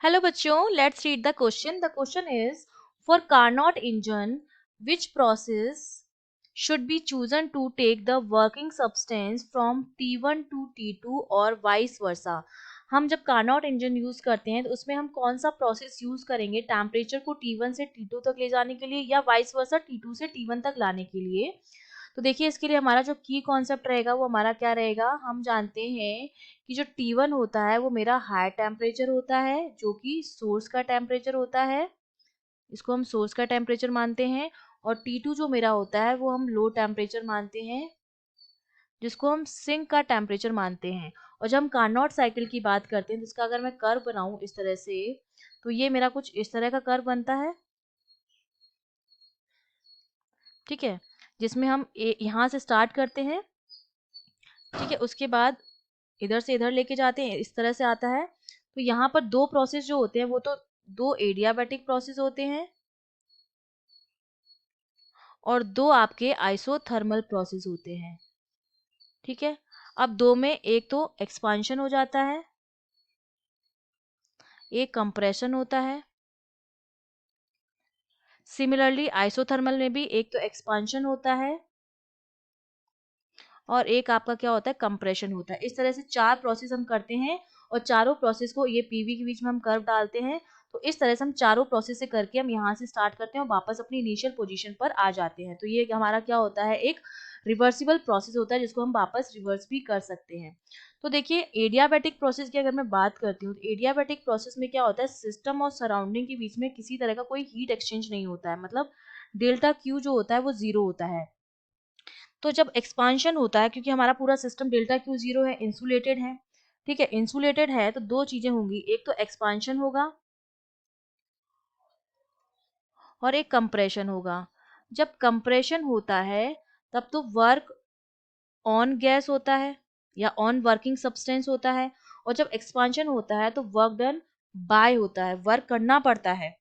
Hello बच्चों, let's read the question. The question is for Carnot engine which process should be chosen to take the working substance from T1 to T2 और vice versa. हम जब Carnot engine use करते हैं तो उसमें हम कौन सा प्रोसेस यूज करेंगे टेम्परेचर को T1 से T2 तक ले जाने के लिए या वाइस वर्सा T2 से T1 तक लाने के लिए. तो देखिए इसके लिए हमारा जो की कॉन्सेप्ट रहेगा वो हमारा क्या रहेगा. हम जानते हैं कि जो T1 होता है वो मेरा हाई टेम्परेचर होता है जो कि सोर्स का टेम्परेचर होता है, इसको हम सोर्स का टेम्परेचर मानते हैं. और T2 जो मेरा होता है वो हम लो टेम्परेचर मानते हैं जिसको हम सिंक का टेम्परेचर मानते हैं. और जब हम कार्नोट साइकिल की बात करते हैं तो इसका अगर मैं कर्व बनाऊं इस तरह से तो ये मेरा कुछ इस तरह का कर्व बनता है. ठीक है, जिसमें हम यहाँ से स्टार्ट करते हैं. ठीक है, उसके बाद इधर से इधर लेके जाते हैं, इस तरह से आता है. तो यहाँ पर दो प्रोसेस जो होते हैं वो तो दो एडियाबैटिक प्रोसेस होते हैं और दो आपके आइसोथर्मल प्रोसेस होते हैं. ठीक है, अब दो में एक तो एक्सपांशन हो जाता है, एक कंप्रेशन होता है. सिमिलरली आइसोथर्मल में भी एक तो एक्सपांशन होता है और एक आपका क्या होता है, कंप्रेशन होता है. इस तरह से चार प्रोसेस हम करते हैं और चारों प्रोसेस को ये पीवी के बीच में हम कर्व डालते हैं. तो इस तरह से हम चारों प्रोसेस से करके हम यहाँ से स्टार्ट करते हैं और वापस अपनी इनिशियल पोजीशन पर आ जाते हैं. तो ये हमारा क्या होता है, एक रिवर्सिबल प्रोसेस होता है जिसको हम वापस रिवर्स भी कर सकते हैं. तो देखिए एडियाबैटिक प्रोसेस की अगर मैं बात करती हूँ तो एडियाबैटिक प्रोसेस में क्या होता है, सिस्टम और सराउंडिंग के बीच में किसी तरह का कोई हीट एक्सचेंज नहीं होता है. मतलब डेल्टा क्यू जो होता है वो जीरो होता है. तो जब एक्सपांशन होता है, क्योंकि हमारा पूरा सिस्टम डेल्टा क्यू जीरो है, इंसुलेटेड है. ठीक है, इंसुलेटेड है तो दो चीजें होंगी, एक तो एक्सपांशन होगा और एक कंप्रेशन होगा. जब कंप्रेशन होता है तब तो वर्क ऑन गैस होता है या ऑन वर्किंग सब्सटेंस होता है. और जब एक्सपांशन होता है तो वर्क डन बाय होता है, वर्क करना पड़ता है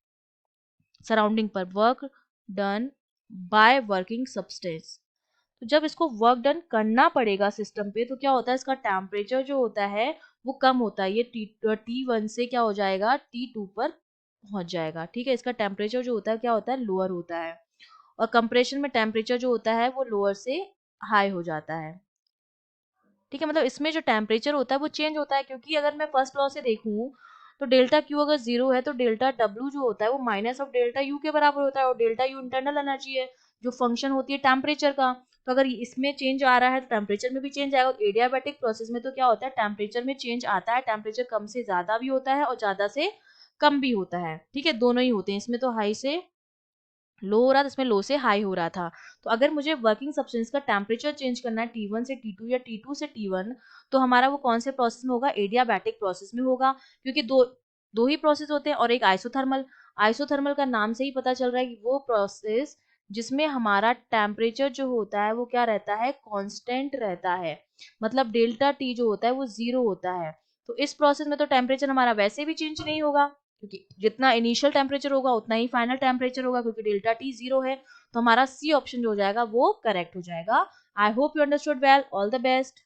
सराउंडिंग पर, work done by working substance. तो जब इसको वर्क डन करना पड़ेगा सिस्टम पे तो क्या होता है, इसका टेम्परेचर जो होता है वो कम होता है. ये T1 से क्या हो जाएगा, T2 पर पहुंच जाएगा. ठीक है, इसका टेम्परेचर जो होता है क्या होता है, लोअर होता है. और कंप्रेशन में टेम्परेचर जो होता है वो लोअर से हाई हो जाता है. ठीक है, मतलब इसमें जो टेम्परेचर होता है वो चेंज होता है, क्योंकि अगर मैं फर्स्ट लॉ से देखूं तो डेल्टा क्यू अगर जीरो है तो डेल्टा डब्ल्यू जो होता है वो माइनस ऑफ डेल्टा यू के बराबर होता है. और डेल्टा यू इंटरनल एनर्जी है जो फंक्शन होती है टेम्परेचर का. तो अगर इसमें चेंज आ रहा है तो टेम्परेचर में भी चेंज आएगा. तो एडियाबैटिक प्रोसेस में तो क्या होता है, टेम्परेचर में चेंज आता है, टेम्परेचर कम से ज्यादा भी होता है और ज्यादा से कम भी होता है. ठीक है, दोनों ही होते हैं. इसमें तो हाई से लो हो रहा था, इसमें लो से हाई हो रहा था. तो अगर मुझे वर्किंग सब्सटेंस का टेम्परेचर चेंज करना है T1 से T2 या T2 से T1 तो हमारा वो कौन से प्रोसेस में होगा, एडियाबैटिक प्रोसेस में होगा. क्योंकि दो दो ही प्रोसेस होते हैं और एक आइसोथर्मल. आइसोथर्मल का नाम से ही पता चल रहा है कि वो प्रोसेस जिसमें हमारा टेम्परेचर जो होता है वो क्या रहता है, कांस्टेंट रहता है. मतलब डेल्टा टी जो होता है वो जीरो होता है. तो इस प्रोसेस में तो टेम्परेचर हमारा वैसे भी चेंज नहीं होगा, क्योंकि जितना इनिशियल टेम्परेचर होगा उतना ही फाइनल टेम्परेचर होगा, क्योंकि डेल्टा टी जीरो है. तो हमारा सी ऑप्शन जो हो जाएगा वो करेक्ट हो जाएगा. I hope you understood well. All the best.